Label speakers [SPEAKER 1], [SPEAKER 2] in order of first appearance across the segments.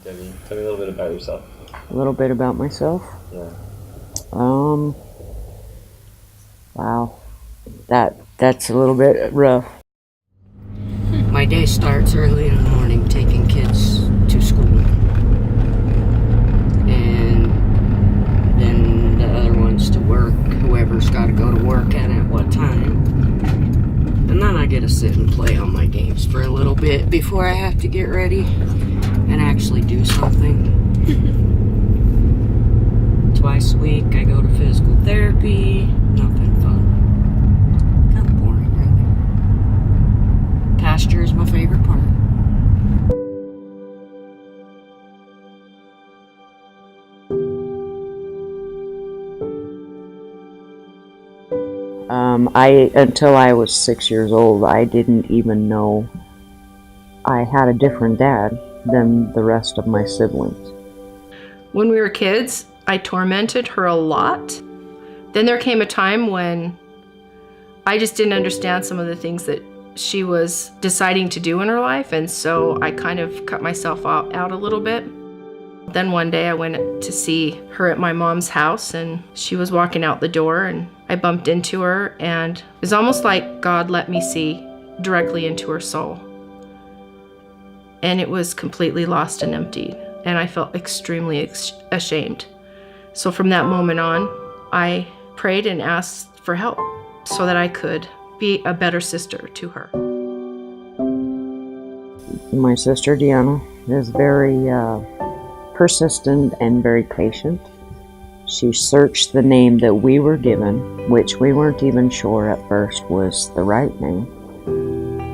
[SPEAKER 1] Debbie, tell me a little bit about yourself.
[SPEAKER 2] A little bit about myself.
[SPEAKER 1] Yeah.
[SPEAKER 2] Wow, that's a little bit rough. My day starts early in the morning taking kids to school. And then the other ones to work, whoever's got to go to work and at what time. And then I get to sit and play on my games for a little bit before I have to get ready and actually do something. Twice a week I go to physical therapy. Nothing fun. Kind of boring, really. Pasture is my favorite part. Until I was 6 years old, I didn't even know I had a different dad than the rest of my siblings.
[SPEAKER 3] When we were kids, I tormented her a lot. Then there came a time when I just didn't understand some of the things that she was deciding to do in her life, and so I kind of cut myself out a little bit. Then one day I went to see her at my mom's house, and she was walking out the door, and I bumped into her, and it was almost like God let me see directly into her soul. And it was completely lost and emptied, and I felt extremely ashamed. So from that moment on, I prayed and asked for help so that I could be a better sister to her. My sister Deanna is very persistent and very patient. She searched the name that we were given, which we weren't even sure at first was the right name,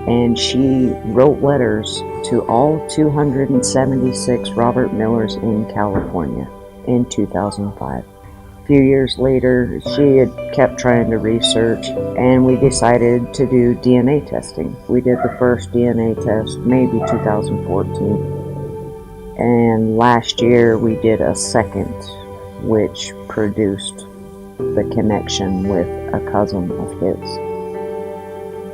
[SPEAKER 3] and she wrote letters to all 276 Robert Millers in California in 2005. A few years later, she had kept trying to research, and we decided to do DNA testing. We did the first DNA test maybe 2014. And last year we did a second, which produced the connection with a cousin of his.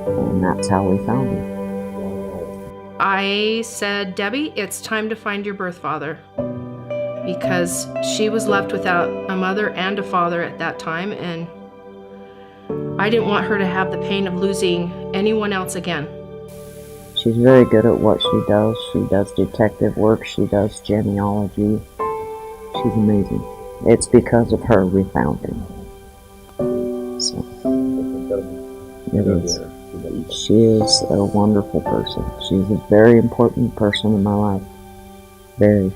[SPEAKER 3] And that's how we found him. I said, Debbie, it's time to find your birth father, because she was left without a mother and a father at that time, and I didn't want her to have the pain of losing anyone else again.
[SPEAKER 2] She's very good at what she does. She does detective work. She does genealogy. She's amazing. It's because of her we found him. So, it is. She is a wonderful person. She's a very important person in my life. Very.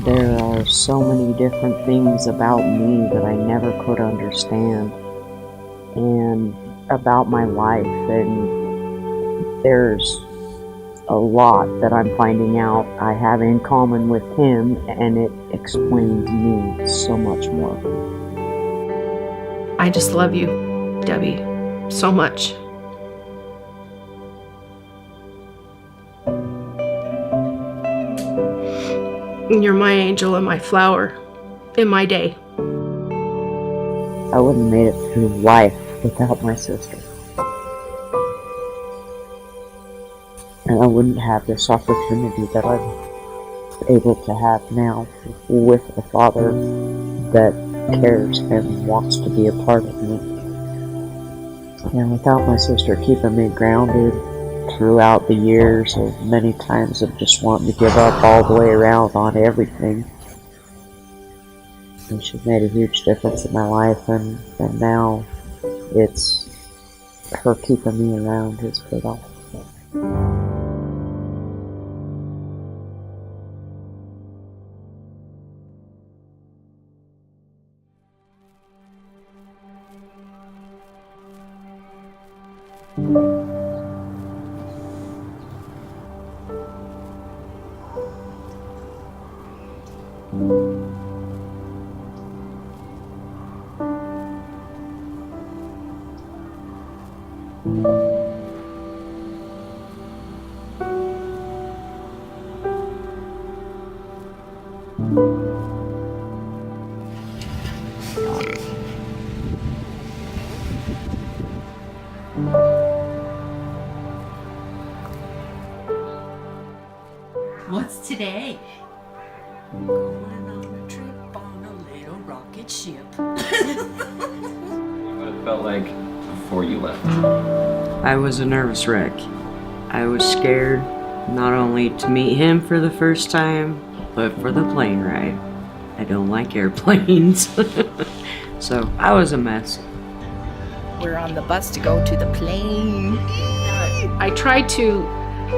[SPEAKER 2] There are so many different things about me that I never could understand, and about my life, and there's a lot that I'm finding out I have in common with him, and it explains me so much more.
[SPEAKER 3] I just love you, Debbie, so much. You're my angel and my flower in my day.
[SPEAKER 2] I wouldn't have made it through life without my sister. And I wouldn't have this opportunity that I'm able to have now with a father that cares and wants to be a part of me. And without my sister keeping me grounded throughout the years of many times of just wanting to give up all the way around on everything. And she's made a huge difference in my life, and now it's her keeping me around is good all.
[SPEAKER 4] What's today?
[SPEAKER 5] Going on a trip on a little rocket ship.
[SPEAKER 1] What it felt like before you left.
[SPEAKER 3] I was a nervous wreck. I was scared not only to meet him for the first time, but for the plane ride. I don't like airplanes. So I was a mess.
[SPEAKER 5] We're on the bus to go to the plane.
[SPEAKER 6] I tried to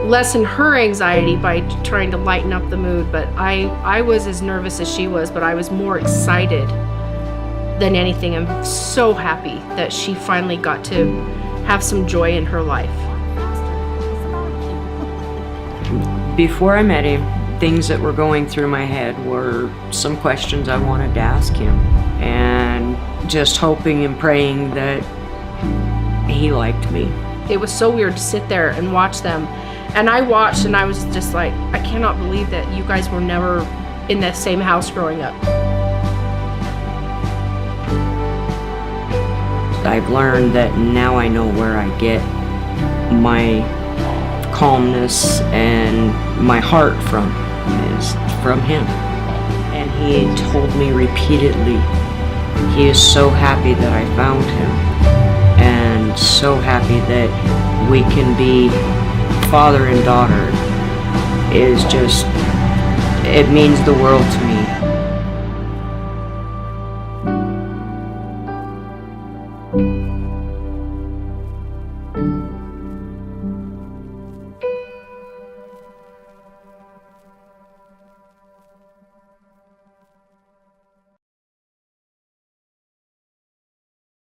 [SPEAKER 6] lessen her anxiety by trying to lighten up the mood, but I was as nervous as she was, but I was more excited than anything. I'm so happy that she finally got to have some joy in her life.
[SPEAKER 3] Before I met him, things that were going through my head were some questions I wanted to ask him, and just hoping and praying that he liked me.
[SPEAKER 6] It was so weird to sit there and watch them. And I watched and I was just like, I cannot believe that you guys were never in the same house growing up.
[SPEAKER 3] I've learned that now I know where I get my calmness and my heart from is from him. And he told me repeatedly he is so happy that I found him, and so happy that we can be father and daughter. Is just, it means the world to me.